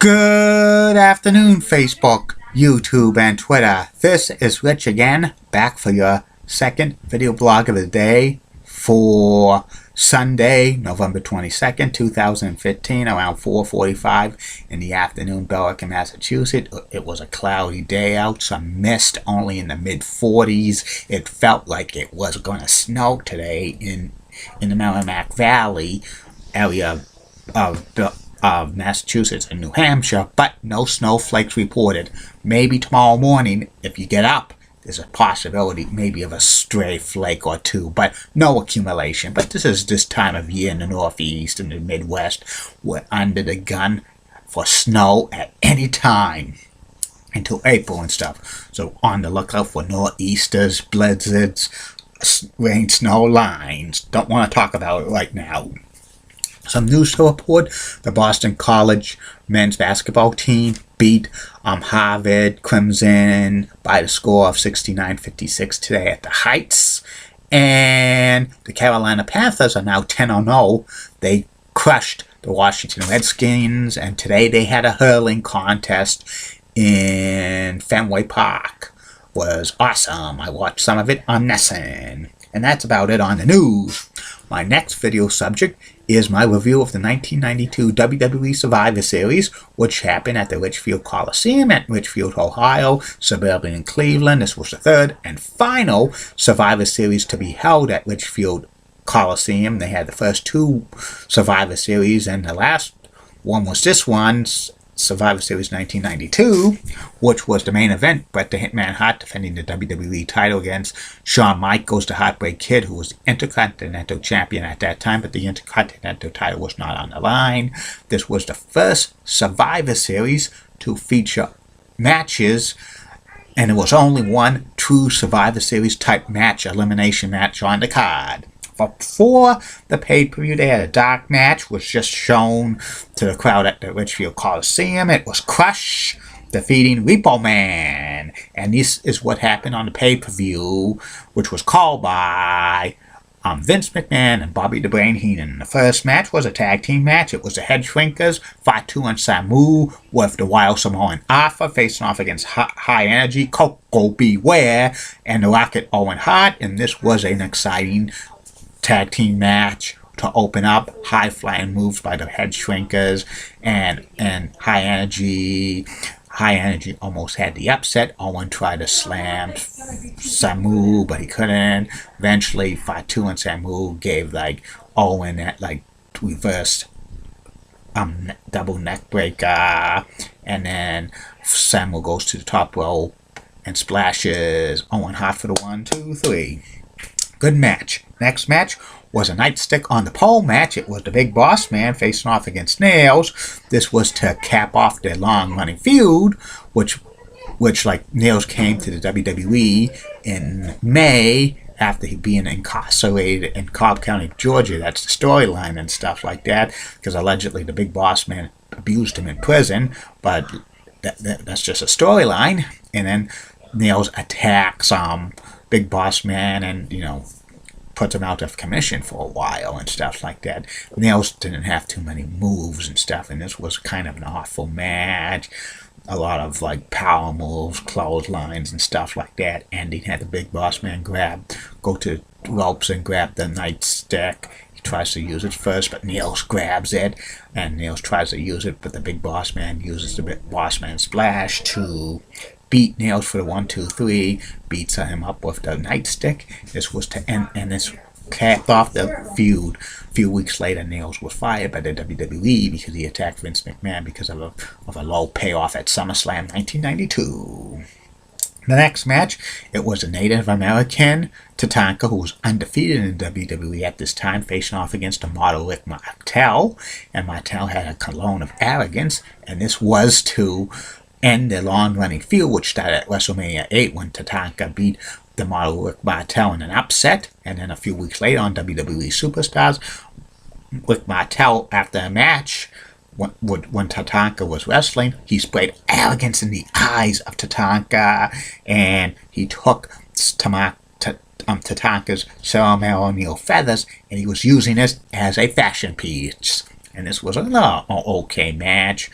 Good afternoon, Facebook, YouTube, and Twitter. This is Rich again, back for your second video blog of the day for Sunday, November 22nd, 2015, around 4:45 in the afternoon, Berwick, Massachusetts. It was a cloudy day out, some mist, only in the mid-40s. It felt like it was going to snow today in the Merrimack Valley area of Massachusetts and New Hampshire, but no snowflakes reported. Maybe tomorrow morning, if you get up, there's a possibility maybe of a stray flake or two, but no accumulation. But this is this time of year in the Northeast and the Midwest. We're under the gun for snow at any time until April and stuff. So on the lookout for nor'easters, blizzards, rain, snow lines. Don't want to talk about it right now. Some news to report. The Boston College men's basketball team beat Harvard Crimson by the score of 69-56 today at the Heights. And the Carolina Panthers are now 10-0. They crushed the Washington Redskins, and today they had a hurling contest in Fenway Park. Was awesome. I watched some of it on Nessun. And that's about it on the news. My next video subject is my review of the 1992 WWE Survivor Series, which happened at the Richfield Coliseum at Richfield, Ohio, suburban Cleveland. This was the third and final Survivor Series to be held at Richfield Coliseum. They had the first two Survivor Series, and the last one was this one, Survivor Series 1992, which was the main event. Bret the Hitman Hart defending the WWE title against Shawn Michaels, the Heartbreak Kid, who was the Intercontinental Champion at that time, but the Intercontinental title was not on the line. This was the first Survivor Series to feature matches, and there was only one true Survivor Series type match, elimination match on the card. Before the pay-per-view, they had a dark match, which was just shown to the crowd at the Richfield Coliseum. It was Crush defeating Repo Man. And this is what happened on the pay-per-view, which was called by Vince McMahon and Bobby the Brain Heenan. The first match was a tag team match. It was the Head Shrinkers, Fatu and Samu, with the Wild Samoan Alpha facing off against High Energy, Coco Beware, and the Rocket Owen Hart. And this was an exciting tag team match to open up. High flying moves by the Head Shrinkers and High Energy. High Energy almost had the upset. Owen tried to slam Samu, but he couldn't. Eventually, Fatu and Samu gave Owen that reversed double neck breaker, and then Samu goes to the top rope and splashes Owen Hart for the 1, 2, 3. Good match. Next match was a nightstick on the pole match. It was the Big Boss Man facing off against Nails. This was to cap off their long-running feud, which Nails came to the WWE in May after he being incarcerated in Cobb County, Georgia. That's the storyline and stuff like that, because allegedly the Big Boss Man abused him in prison, but that's just a storyline. And then Nails attacks Big Boss Man and, puts him out of commission for a while and stuff like that. Nails didn't have too many moves and stuff, and this was kind of an awful match. A lot of power moves, clotheslines and stuff like that. Ending had the Big Boss Man go to ropes and grab the nightstick. He tries to use it first, but Nails grabs it, and Nails tries to use it, but the Big Boss Man uses the Big Boss Man splash to beat Nails for the 1, 2, 3, beats him up with the nightstick. This was to end, and this capped off the feud. A few weeks later, Nails was fired by the WWE because he attacked Vince McMahon because of a low payoff at SummerSlam 1992. The next match, it was a Native American, Tatanka, who was undefeated in WWE at this time, facing off against the model Rick Martel. And Martel had a cologne of arrogance, and this was to end the long-running feud, which started at WrestleMania 8 when Tatanka beat the model Rick Martel in an upset. And then a few weeks later on WWE Superstars, Rick Martel, after a match, when Tatanka was wrestling, he sprayed arrogance in the eyes of Tatanka, and he took Tatanka's ceremonial feathers, and he was using it as a fashion piece. and this was another okay match.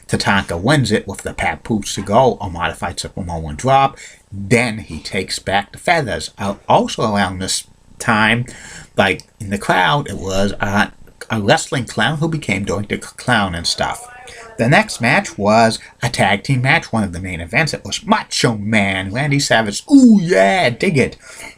Tatanka wins it with the papoose to go, a modified Samoan drop. Then he takes back the feathers. Also around this time, like in the crowd, it was a wrestling clown who became Doink Clown and stuff. The next match was a tag team match, one of the main events. It was Macho Man, Randy Savage, ooh yeah, dig it,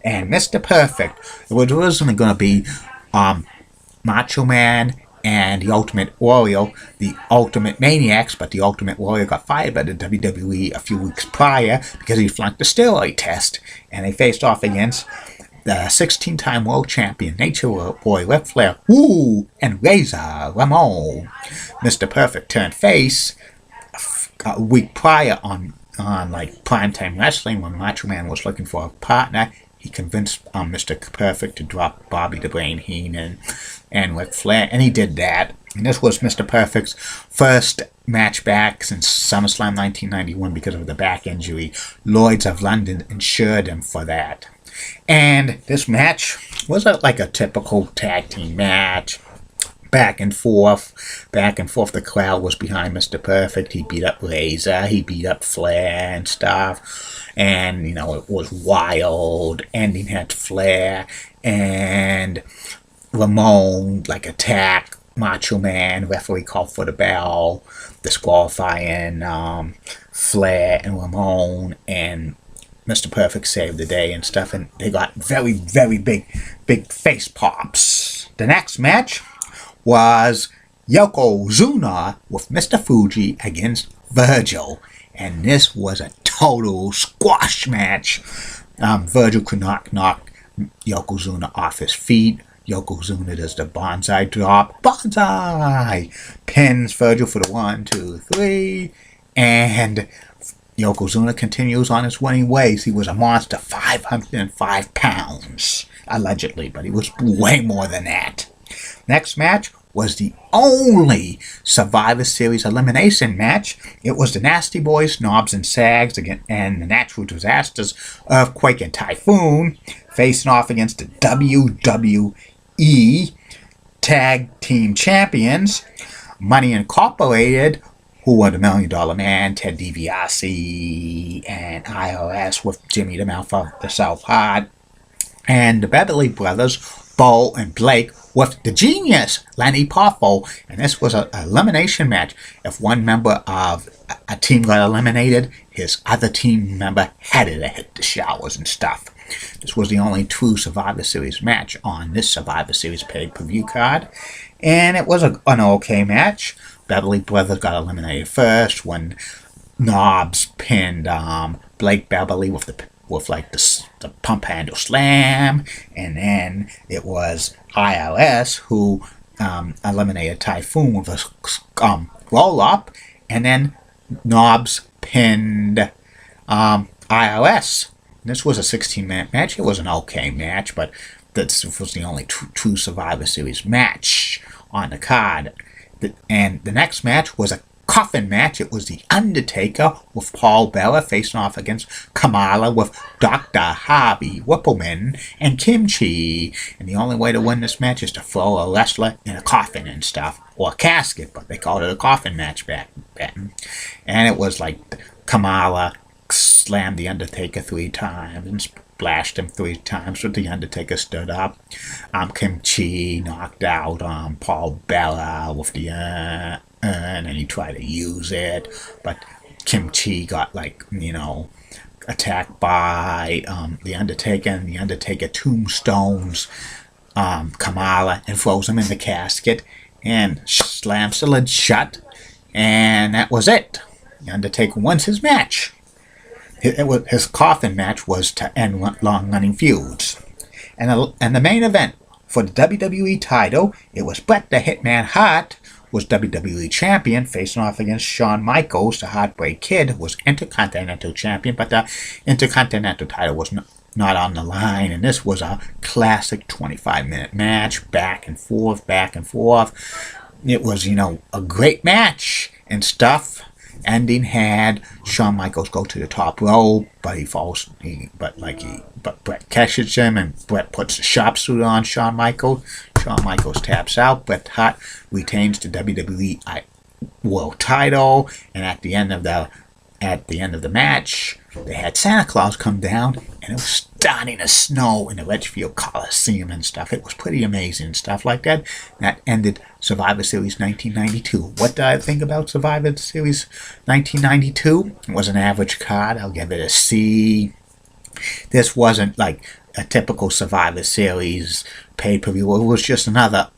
and Mr. Perfect. It was originally going to be Macho Man and the Ultimate Warrior, the Ultimate Maniacs, but the Ultimate Warrior got fired by the WWE a few weeks prior because he flunked the steroid test, and they faced off against the 16-time world champion Nature Boy Ric Flair, woo, and Razor Ramon. Mr. Perfect turned face a week prior on like primetime wrestling when Macho Man was looking for a partner. He convinced Mr. Perfect to drop Bobby the Brain Heenan and Ric Flair, and he did that. And this was Mr. Perfect's first match back since SummerSlam 1991 because of the back injury. Lloyd's of London insured him for that. And this match was like a typical tag team match. Back and forth. The crowd was behind Mr. Perfect. He beat up Razor. He beat up Flair and stuff. And, you know, it was wild. Ending had Flair. And Ramon, like, attacked Macho Man. Referee called for the bell. Disqualifying Flair and Ramon. And Mr. Perfect saved the day and stuff. And they got very, very big face pops. The next match was Yokozuna with Mr. Fuji against Virgil. And this was a total squash match. Virgil could not knock Yokozuna off his feet. Yokozuna does the bonsai drop. Bonsai! Pins Virgil for the 1, 2, 3. And Yokozuna continues on his winning ways. He was a monster, 505 pounds. Allegedly, but he was way more than that. Next match was the only Survivor Series elimination match. It was the Nasty Boys, Knobs and Sags, and the Natural Disasters, Earthquake and Typhoon, facing off against the WWE Tag Team Champions, Money Incorporated, who were the $1 Million Man, Ted DiBiase, and IRS with Jimmy the Mouth of the South Hard, and the Beverly Brothers, Bo and Blake, with the genius Lenny Poffo. And this was an elimination match. If one member of a team got eliminated, his other team member had to hit the showers and stuff. This was the only true Survivor Series match on this Survivor Series pay-per-view card. And it was an okay match. Beverly Brothers got eliminated first when Knobs pinned Blake Beverly with the pump handle slam, and then it was IRS who eliminated Typhoon with a roll up, and then Knobs pinned IRS. And this was a 16-minute match. It was an okay match, but this was the only true Survivor Series match on the card. And the next match was a coffin match. It was The Undertaker with Paul Bearer facing off against Kamala with Dr. Harvey Whippleman and Kimchi. And the only way to win this match is to throw a wrestler in a coffin and stuff. Or a casket, but they called it a coffin match back then. And it was like Kamala slammed The Undertaker 3 times and splashed him 3 times, so The Undertaker stood up. Kimchi knocked out Paul Bearer with the and he tried to use it, but Kimchi got attacked by The Undertaker, and The Undertaker tombstones Kamala and throws him in the casket and slams the lid shut, and that was it. The Undertaker wins his match. His coffin match was to end long-running feuds. And the main event for the WWE title, it was Bret the Hitman Hart was WWE Champion, facing off against Shawn Michaels, the Heartbreak Kid, who was Intercontinental Champion, but the Intercontinental title was not on the line. And this was a classic 25-minute match, back and forth. It was, a great match and stuff. Ending had Shawn Michaels go to the top rope, but Bret catches him, and Bret puts the sharpshooter on Shawn Michaels. Shawn Michaels taps out. Bret Hart retains the WWE World Title, and at the end of the match, they had Santa Claus come down, and it was starting to snow in the Richfield Coliseum and stuff. It was pretty amazing and stuff like that. That ended Survivor Series 1992. What did I think about Survivor Series 1992? It was an average card. I'll give it a C. This wasn't like a typical Survivor Series pay-per-view. It was just another,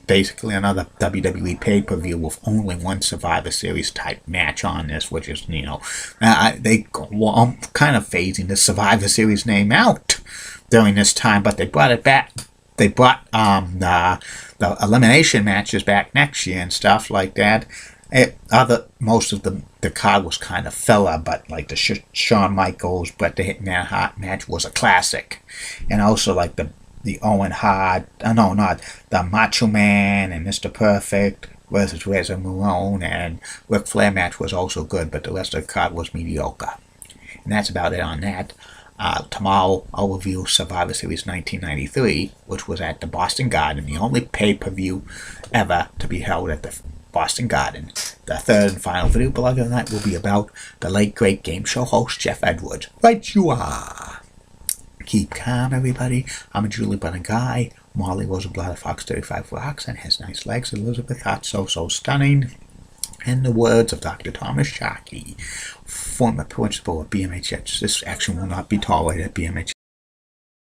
basically another WWE pay-per-view with only one Survivor Series type match on this, which is, I'm kind of phasing the Survivor Series name out during this time, but they brought it back. They brought the elimination matches back next year and stuff like that. Most of the card was kind of filler, but like the Shawn Michaels, Bret the Hitman Hart match was a classic, and also like the Owen Hart, the Macho Man and Mr. Perfect versus Razor Ramon and Ric Flair match was also good, but the rest of the card was mediocre. And that's about it on that. Tomorrow I'll review Survivor Series 1993, which was at the Boston Garden, the only pay-per-view ever to be held at the Boston Garden. The third and final video blog of the night will be about the late great game show host Jeff Edwards. Right you are! Keep calm, everybody. I'm a Julie Brennan guy. Molly Rosenblatt of Fox 35 Rocks and has nice legs. Elizabeth Hart so stunning. In the words of Dr. Thomas Sharkey, former principal of BMHS, this action will not be tolerated at BMHS.